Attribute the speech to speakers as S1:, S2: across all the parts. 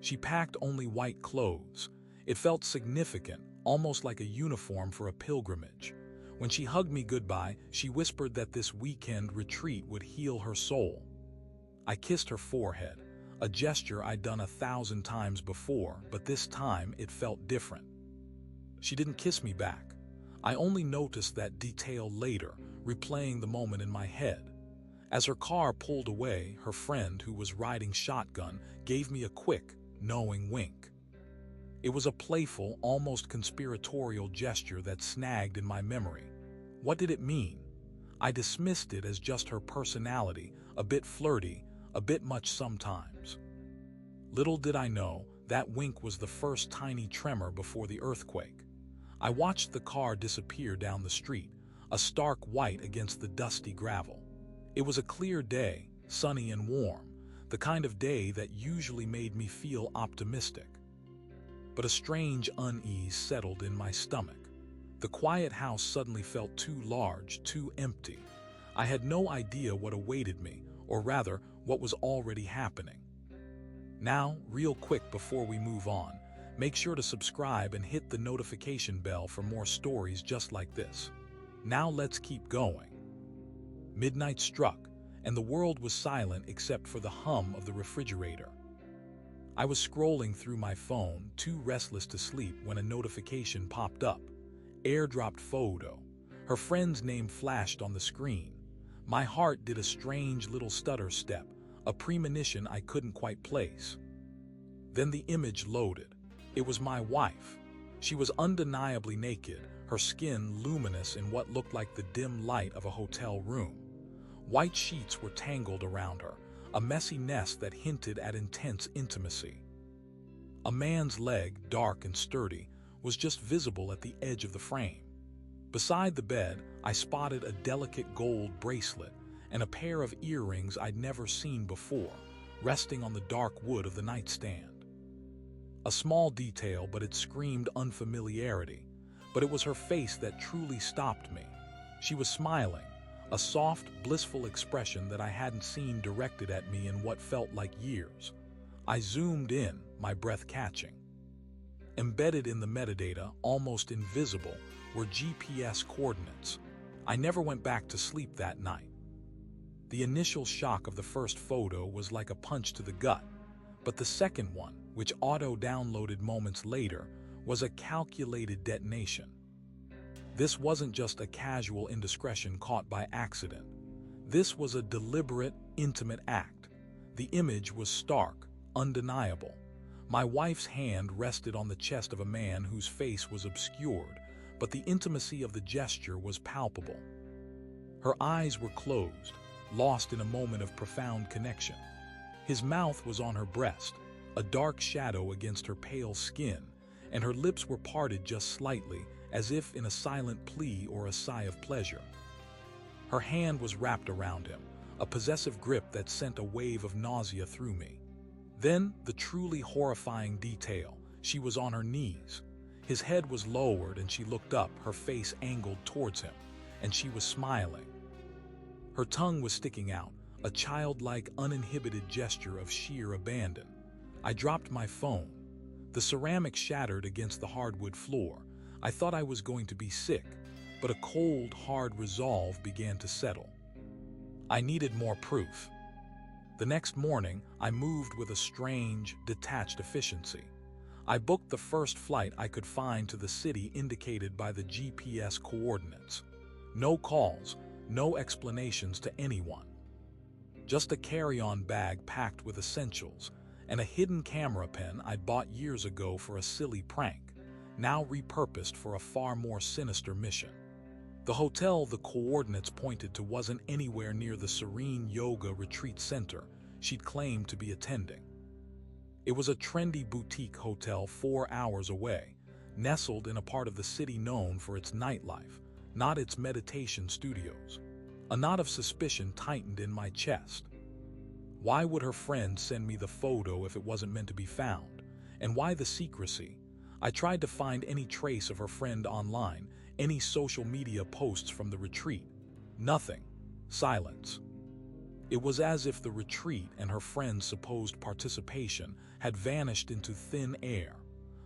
S1: She packed only white clothes. It felt significant, almost like a uniform for a pilgrimage. When she hugged me goodbye, she whispered that this weekend retreat would heal her soul. I kissed her forehead, a gesture I'd done 1,000 times before, but this time it felt different. She didn't kiss me back. I only noticed that detail later, replaying the moment in my head. As her car pulled away, her friend, who was riding shotgun, gave me a quick, knowing wink. It was a playful, almost conspiratorial gesture that snagged in my memory. What did it mean? I dismissed it as just her personality, a bit flirty, a bit much sometimes. Little did I know, that wink was the first tiny tremor before the earthquake. I watched the car disappear down the street, a stark white against the dusty gravel. It was a clear day, sunny and warm, the kind of day that usually made me feel optimistic. But a strange unease settled in my stomach. The quiet house suddenly felt too large, too empty. I had no idea what awaited me, or rather, what was already happening. Now, real quick before we move on, make sure to subscribe and hit the notification bell for more stories just like this. Now let's keep going. Midnight struck, and the world was silent except for the hum of the refrigerator. I was scrolling through my phone, too restless to sleep, when a notification popped up. Airdropped photo. Her friend's name flashed on the screen. My heart did a strange little stutter step, a premonition I couldn't quite place. Then the image loaded. It was my wife. She was undeniably naked, her skin luminous in what looked like the dim light of a hotel room. White sheets were tangled around her, a messy nest that hinted at intense intimacy. A man's leg, dark and sturdy, was just visible at the edge of the frame. Beside the bed, I spotted a delicate gold bracelet and a pair of earrings I'd never seen before, resting on the dark wood of the nightstand. A small detail, but it screamed unfamiliarity. But it was her face that truly stopped me. She was smiling, a soft, blissful expression that I hadn't seen directed at me in what felt like years. I zoomed in, my breath catching. Embedded in the metadata, almost invisible, were GPS coordinates. I never went back to sleep that night. The initial shock of the first photo was like a punch to the gut, but the second one, which auto-downloaded moments later, was a calculated detonation. This wasn't just a casual indiscretion caught by accident. This was a deliberate, intimate act. The image was stark, undeniable. My wife's hand rested on the chest of a man whose face was obscured, but the intimacy of the gesture was palpable. Her eyes were closed, lost in a moment of profound connection. His mouth was on her breast, a dark shadow against her pale skin, and her lips were parted just slightly, as if in a silent plea or a sigh of pleasure. Her hand was wrapped around him, a possessive grip that sent a wave of nausea through me. Then, the truly horrifying detail: she was on her knees. His head was lowered and she looked up, her face angled towards him, and she was smiling. Her tongue was sticking out, a childlike, uninhibited gesture of sheer abandon. I dropped my phone. The ceramic shattered against the hardwood floor. I thought I was going to be sick, but a cold, hard resolve began to settle. I needed more proof. The next morning, I moved with a strange, detached efficiency. I booked the first flight I could find to the city indicated by the GPS coordinates. No calls, no explanations to anyone. Just a carry-on bag packed with essentials, and a hidden camera pen I'd bought years ago for a silly prank, now repurposed for a far more sinister mission. The hotel the coordinates pointed to wasn't anywhere near the serene yoga retreat center she'd claimed to be attending. It was a trendy boutique hotel 4 hours away, nestled in a part of the city known for its nightlife, not its meditation studios. A knot of suspicion tightened in my chest. Why would her friend send me the photo if it wasn't meant to be found? And why the secrecy? I tried to find any trace of her friend online, any social media posts from the retreat. Nothing. Silence. It was as if the retreat and her friend's supposed participation had vanished into thin air.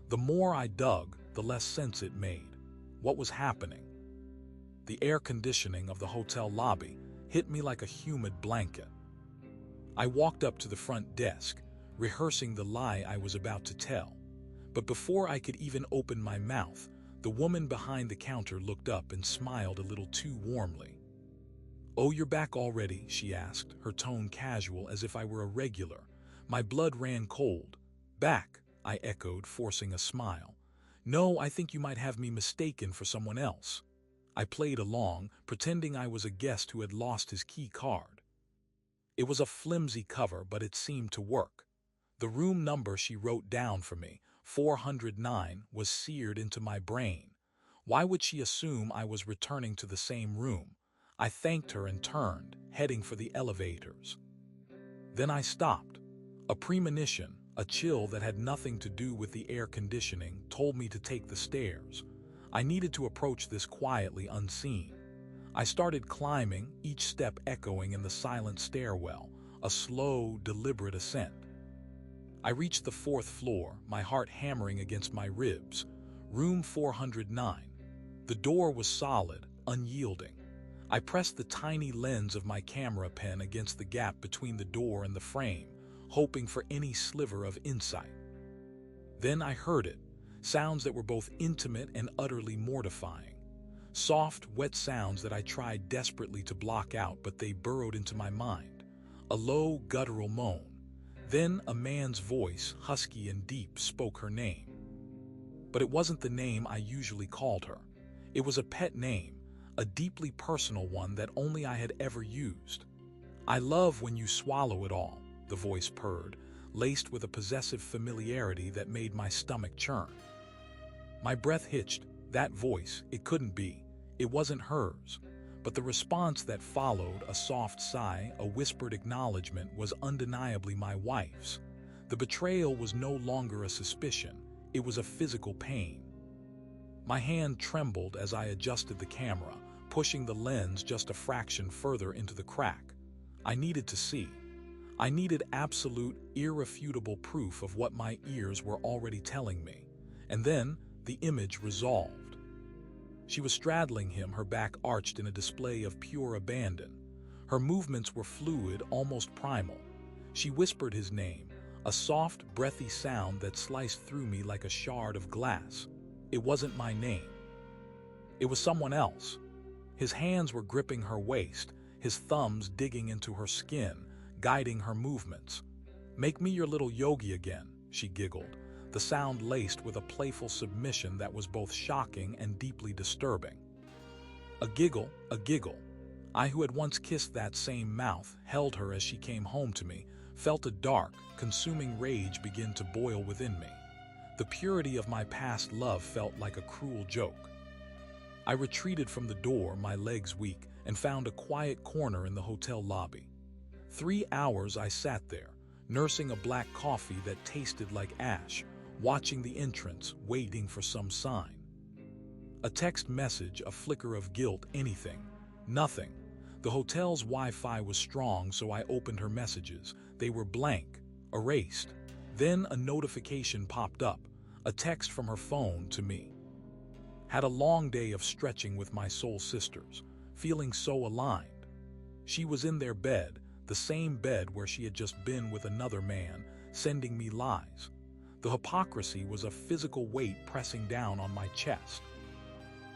S1: The more I dug, the less sense it made. What was happening? The air conditioning of the hotel lobby hit me like a humid blanket. I walked up to the front desk, rehearsing the lie I was about to tell. But before I could even open my mouth, the woman behind the counter looked up and smiled a little too warmly. "Oh, you're back already?" she asked, her tone casual as if I were a regular. My blood ran cold. "Back," I echoed, forcing a smile. "No, I think you might have me mistaken for someone else." I played along, pretending I was a guest who had lost his key card. It was a flimsy cover, but it seemed to work. The room number she wrote down for me, 409, was seared into my brain. Why would she assume I was returning to the same room? I thanked her and turned, heading for the elevators. Then I stopped. A premonition, a chill that had nothing to do with the air conditioning, told me to take the stairs. I needed to approach this quietly, unseen. I started climbing, each step echoing in the silent stairwell, a slow, deliberate ascent. I reached the 4th floor, my heart hammering against my ribs. Room 409. The door was solid, unyielding. I pressed the tiny lens of my camera pen against the gap between the door and the frame, hoping for any sliver of insight. Then I heard it, sounds that were both intimate and utterly mortifying. Soft, wet sounds that I tried desperately to block out, but they burrowed into my mind. A low, guttural moan. Then a man's voice, husky and deep, spoke her name. But it wasn't the name I usually called her. It was a pet name, a deeply personal one that only I had ever used. "I love when you swallow it all," the voice purred, laced with a possessive familiarity that made my stomach churn. My breath hitched. That voice, it couldn't be. It wasn't hers. But the response that followed, a soft sigh, a whispered acknowledgement, was undeniably my wife's. The betrayal was no longer a suspicion. It was a physical pain. My hand trembled as I adjusted the camera, pushing the lens just a fraction further into the crack. I needed to see. I needed absolute, irrefutable proof of what my ears were already telling me. And then, the image resolved. She was straddling him, her back arched in a display of pure abandon. Her movements were fluid, almost primal. She whispered his name, a soft, breathy sound that sliced through me like a shard of glass. It wasn't my name. It was someone else. His hands were gripping her waist, his thumbs digging into her skin, guiding her movements. "Make me your little yogi again," she giggled, the sound laced with a playful submission that was both shocking and deeply disturbing. A giggle, a giggle. I, who had once kissed that same mouth, held her as she came home to me, felt a dark, consuming rage begin to boil within me. The purity of my past love felt like a cruel joke. I retreated from the door, my legs weak, and found a quiet corner in the hotel lobby. 3 hours I sat there, nursing a black coffee that tasted like ash, watching the entrance, waiting for some sign. A text message, a flicker of guilt, anything. Nothing. The hotel's Wi-Fi was strong, so I opened her messages. They were blank, erased. Then a notification popped up, a text from her phone to me. Had a long day of stretching with my soul sisters, feeling so aligned. She was in their bed, the same bed where she had just been with another man, sending me lies. The hypocrisy was a physical weight pressing down on my chest.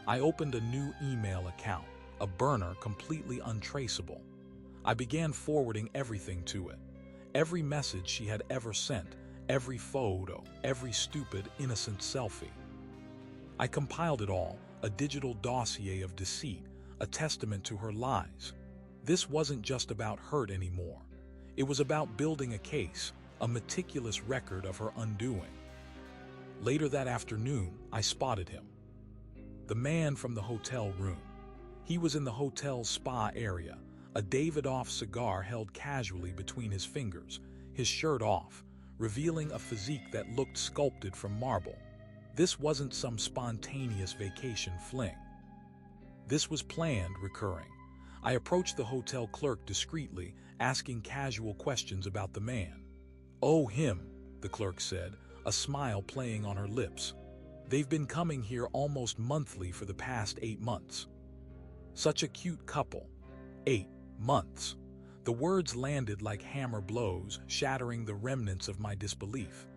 S1: I opened a new email account, a burner completely untraceable. I began forwarding everything to it. Every message she had ever sent, every photo, every stupid, innocent selfie. I compiled it all, a digital dossier of deceit, a testament to her lies. This wasn't just about hurt anymore. It was about building a case, a meticulous record of her undoing. Later that afternoon, I spotted him. The man from the hotel room. He was in the hotel's spa area, a Davidoff cigar held casually between his fingers, his shirt off, revealing a physique that looked sculpted from marble. This wasn't some spontaneous vacation fling. This was planned, recurring. I approached the hotel clerk discreetly, asking casual questions about the man. "Oh, him," the clerk said, a smile playing on her lips. "They've been coming here almost monthly for the past 8 months." Such a cute couple. 8 months. The words landed like hammer blows, shattering the remnants of my disbelief.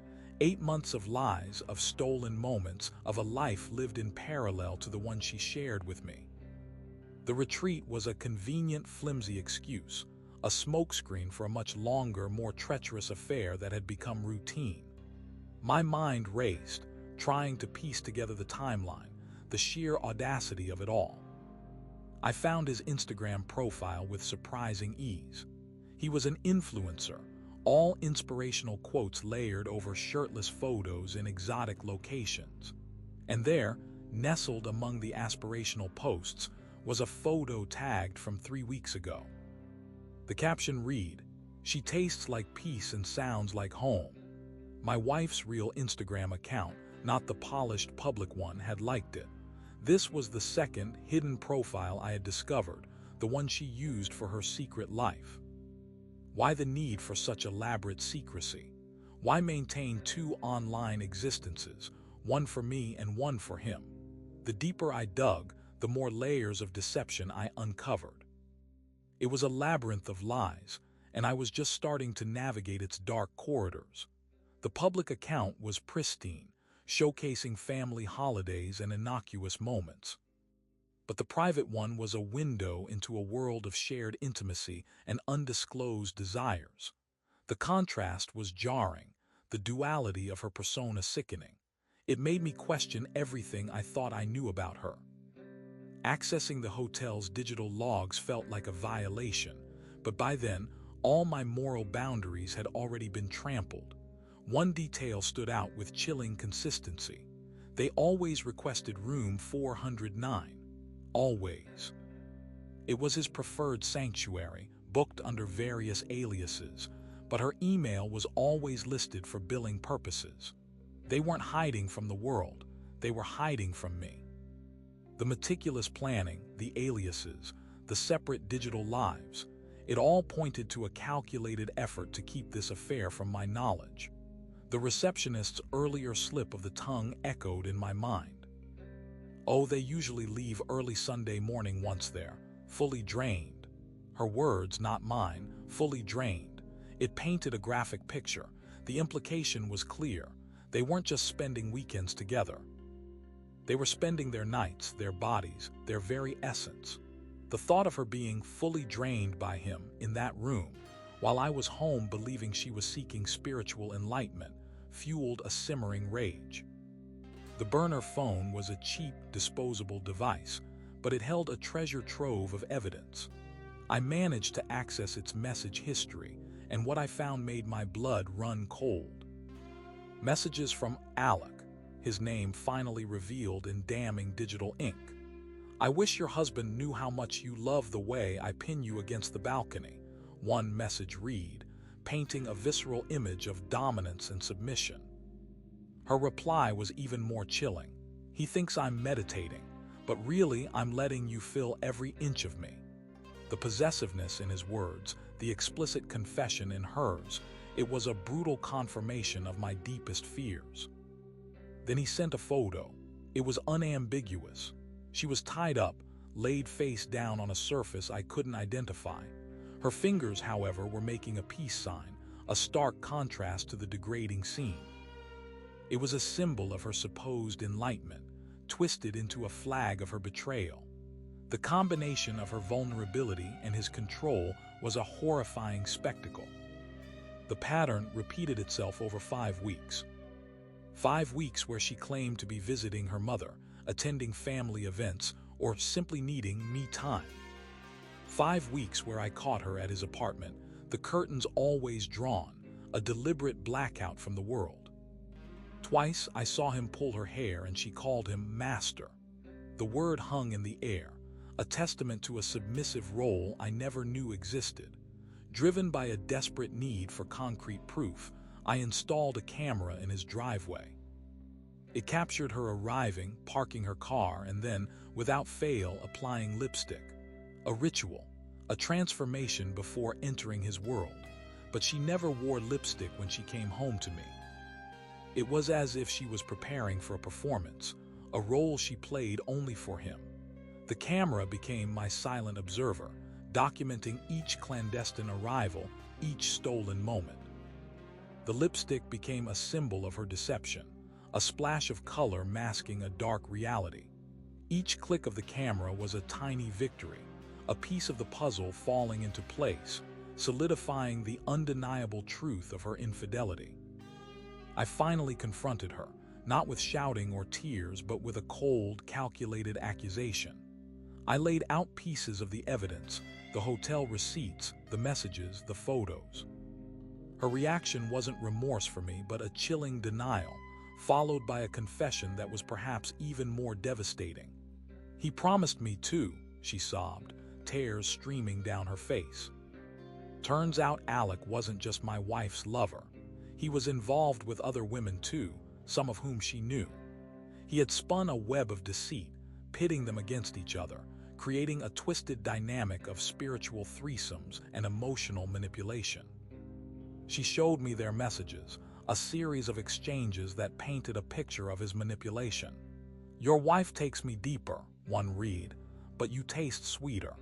S1: 8 months of lies, of stolen moments, of a life lived in parallel to the one she shared with me. The retreat was a convenient, flimsy excuse, a smokescreen for a much longer, more treacherous affair that had become routine. My mind raced, trying to piece together the timeline, the sheer audacity of it all. I found his Instagram profile with surprising ease. He was an influencer, all inspirational quotes layered over shirtless photos in exotic locations. And there, nestled among the aspirational posts, was a photo tagged from 3 weeks ago. The caption read, "She tastes like peace and sounds like home." My wife's real Instagram account, not the polished public one, had liked it. This was the second hidden profile I had discovered, the one she used for her secret life. Why the need for such elaborate secrecy? Why maintain 2 online existences, one for me and one for him? The deeper I dug, the more layers of deception I uncovered. It was a labyrinth of lies, and I was just starting to navigate its dark corridors. The public account was pristine, showcasing family holidays and innocuous moments. But the private one was a window into a world of shared intimacy and undisclosed desires. The contrast was jarring, the duality of her persona sickening. It made me question everything I thought I knew about her. Accessing the hotel's digital logs felt like a violation, but by then, all my moral boundaries had already been trampled. One detail stood out with chilling consistency. They always requested room 409. Always. It was his preferred sanctuary, booked under various aliases, but her email was always listed for billing purposes. They weren't hiding from the world, they were hiding from me. The meticulous planning, the aliases, the separate digital lives, it all pointed to a calculated effort to keep this affair from my knowledge. The receptionist's earlier slip of the tongue echoed in my mind. "Oh, they usually leave early Sunday morning once there, fully drained." Her words, not mine, fully drained. It painted a graphic picture. The implication was clear. They weren't just spending weekends together. They were spending their nights, their bodies, their very essence. The thought of her being fully drained by him in that room, while I was home believing she was seeking spiritual enlightenment, fueled a simmering rage. The burner phone was a cheap, disposable device, but it held a treasure trove of evidence. I managed to access its message history, and what I found made my blood run cold. Messages from Alec, his name finally revealed in damning digital ink. "I wish your husband knew how much you love the way I pin you against the balcony," one message read, painting a visceral image of dominance and submission. Her reply was even more chilling. "He thinks I'm meditating, but really I'm letting you fill every inch of me." The possessiveness in his words, the explicit confession in hers, it was a brutal confirmation of my deepest fears. Then he sent a photo. It was unambiguous. She was tied up, laid face down on a surface I couldn't identify. Her fingers, however, were making a peace sign, a stark contrast to the degrading scene. It was a symbol of her supposed enlightenment, twisted into a flag of her betrayal. The combination of her vulnerability and his control was a horrifying spectacle. The pattern repeated itself over 5 weeks. 5 weeks where she claimed to be visiting her mother, attending family events, or simply needing me time. 5 weeks where I caught her at his apartment, the curtains always drawn, a deliberate blackout from the world. Twice I saw him pull her hair and she called him master. The word hung in the air, a testament to a submissive role I never knew existed. Driven by a desperate need for concrete proof, I installed a camera in his driveway. It captured her arriving, parking her car, and then, without fail, applying lipstick. A ritual. a transformation before entering his world, but she never wore lipstick when she came home to me. It was as if she was preparing for a performance, a role she played only for him. The camera became my silent observer, documenting each clandestine arrival, each stolen moment. The lipstick became a symbol of her deception, a splash of color masking a dark reality. Each click of the camera was a tiny victory, a piece of the puzzle falling into place, solidifying the undeniable truth of her infidelity. I finally confronted her, not with shouting or tears, but with a cold, calculated accusation. I laid out pieces of the evidence, the hotel receipts, the messages, the photos. Her reaction wasn't remorse for me, but a chilling denial, followed by a confession that was perhaps even more devastating. "He promised me too," she sobbed, tears streaming down her face. Turns out Alec wasn't just my wife's lover. He was involved with other women too, some of whom she knew. He had spun a web of deceit, pitting them against each other, creating a twisted dynamic of spiritual threesomes and emotional manipulation. She showed me their messages, a series of exchanges that painted a picture of his manipulation. "Your wife takes me deeper," one read, "but you taste sweeter."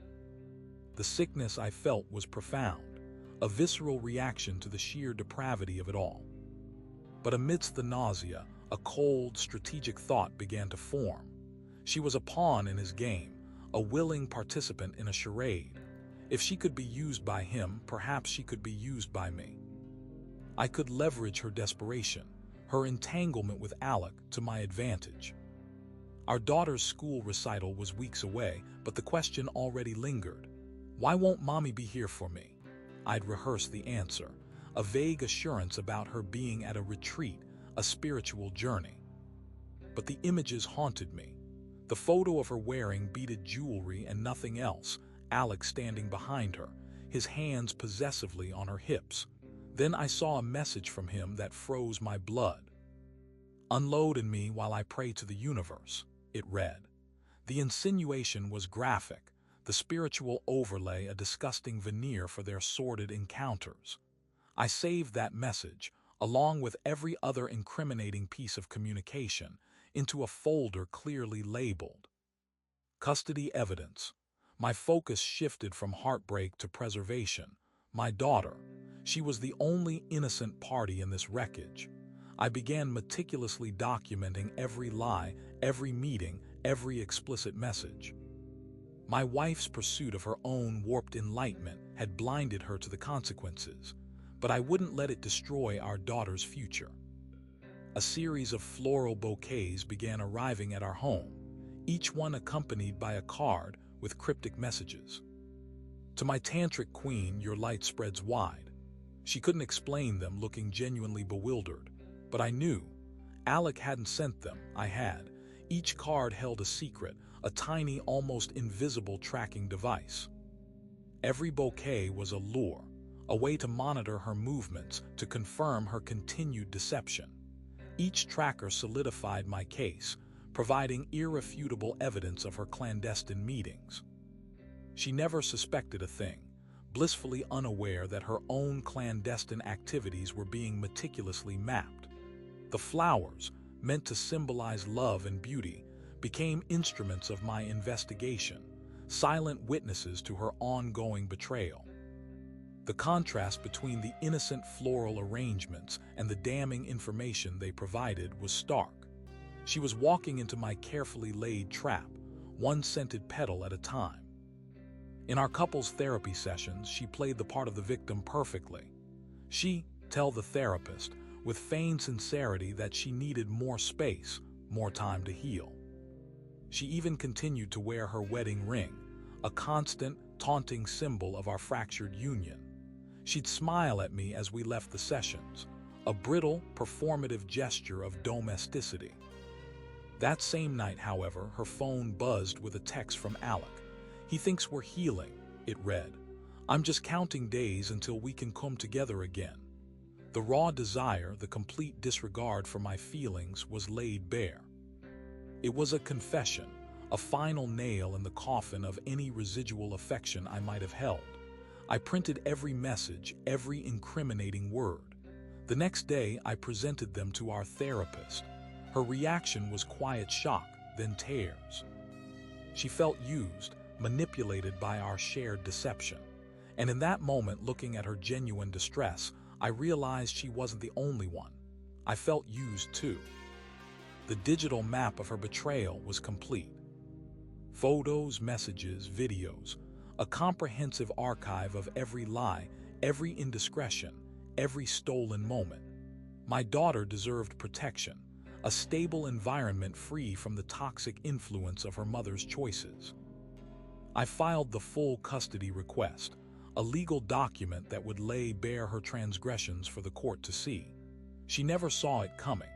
S1: The sickness I felt was profound, a visceral reaction to the sheer depravity of it all. But amidst the nausea, a cold, strategic thought began to form. She was a pawn in his game, a willing participant in a charade. If she could be used by him, perhaps she could be used by me. I could leverage her desperation, her entanglement with Alec, to my advantage. Our daughter's school recital was weeks away, but the question already lingered. "Why won't Mommy be here for me?" I'd rehearsed the answer, a vague assurance about her being at a retreat, a spiritual journey. But the images haunted me. The photo of her wearing beaded jewelry and nothing else, Alec standing behind her, his hands possessively on her hips. Then I saw a message from him that froze my blood. "Unload in me while I pray to the universe," it read. The insinuation was graphic, the spiritual overlay a disgusting veneer for their sordid encounters. I saved that message, along with every other incriminating piece of communication, into a folder clearly labeled "Custody Evidence." My focus shifted from heartbreak to preservation. My daughter. She was the only innocent party in this wreckage. I began meticulously documenting every lie, every meeting, every explicit message. My wife's pursuit of her own warped enlightenment had blinded her to the consequences, but I wouldn't let it destroy our daughter's future. A series of floral bouquets began arriving at our home, each one accompanied by a card with cryptic messages. "To my tantric queen, your light spreads wide." She couldn't explain them, looking genuinely bewildered. But I knew. Alec hadn't sent them, I had. Each card held a secret, a tiny, almost invisible tracking device. Every bouquet was a lure, a way to monitor her movements, to confirm her continued deception. Each tracker solidified my case, providing irrefutable evidence of her clandestine meetings. She never suspected a thing, blissfully unaware that her own clandestine activities were being meticulously mapped. The flowers, meant to symbolize love and beauty, became instruments of my investigation, silent witnesses to her ongoing betrayal. The contrast between the innocent floral arrangements and the damning information they provided was stark. She was walking into my carefully laid trap, one scented petal at a time. In our couples therapy sessions, she played the part of the victim perfectly. She, tell the therapist, with feigned sincerity that she needed more space, more time to heal. She even continued to wear her wedding ring, a constant, taunting symbol of our fractured union. She'd smile at me as we left the sessions, a brittle, performative gesture of domesticity. That same night, however, her phone buzzed with a text from Alec. "He thinks we're healing," it read. "I'm just counting days until we can come together again." The raw desire, the complete disregard for my feelings was laid bare. It was a confession, a final nail in the coffin of any residual affection I might have held. I printed every message, every incriminating word. The next day, I presented them to our therapist. Her reaction was quiet shock, then tears. She felt used, manipulated by our shared deception. And in that moment, looking at her genuine distress, I realized she wasn't the only one. I felt used too. The digital map of her betrayal was complete. Photos, messages, videos, a comprehensive archive of every lie, every indiscretion, every stolen moment. My daughter deserved protection, a stable environment free from the toxic influence of her mother's choices. I filed the full custody request, a legal document that would lay bare her transgressions for the court to see. She never saw it coming.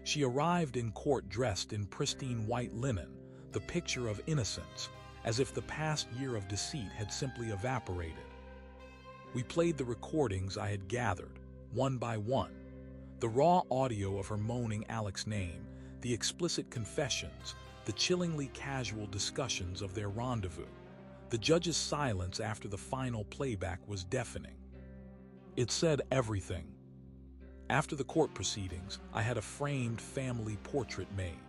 S1: She arrived in court dressed in pristine white linen, the picture of innocence, as if the past year of deceit had simply evaporated. We played the recordings I had gathered, one by one. The raw audio of her moaning Alex's name, the explicit confessions, the chillingly casual discussions of their rendezvous. The judge's silence after the final playback was deafening. It said everything. After the court proceedings, I had a framed family portrait made.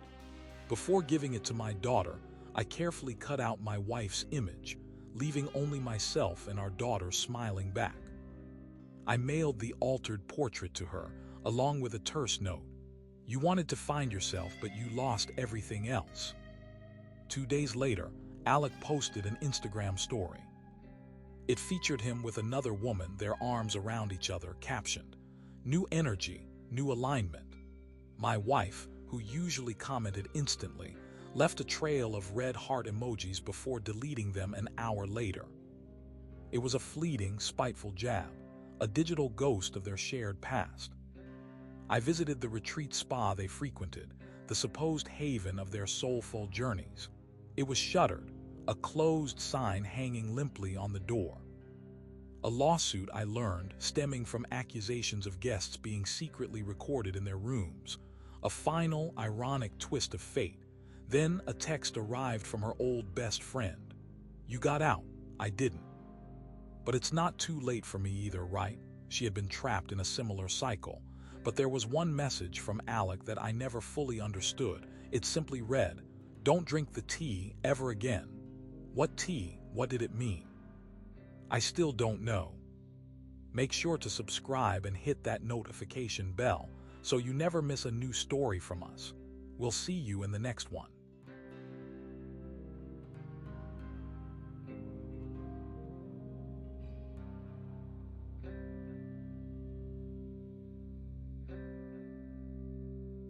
S1: Before giving it to my daughter, I carefully cut out my wife's image, leaving only myself and our daughter smiling back. I mailed the altered portrait to her, along with a terse note. You wanted to find yourself, but you lost everything else. 2 days later, Alec posted an Instagram story. It featured him with another woman, their arms around each other, captioned, "New energy, new alignment." My wife, who usually commented instantly, left a trail of red heart emojis before deleting them an hour later. It was a fleeting, spiteful jab, a digital ghost of their shared past. I visited the retreat spa they frequented, the supposed haven of their soulful journeys. It was shuttered, a closed sign hanging limply on the door. A lawsuit, I learned, stemming from accusations of guests being secretly recorded in their rooms. A final, ironic twist of fate. Then a text arrived from her old best friend. "You got out. I didn't." But it's not too late for me either, right? She had been trapped in a similar cycle. But there was one message from Alec that I never fully understood. It simply read, "Don't drink the tea ever again." What tea? What did it mean? I still don't know. Make sure to subscribe and hit that notification bell so you never miss a new story from us. We'll see you in the next one.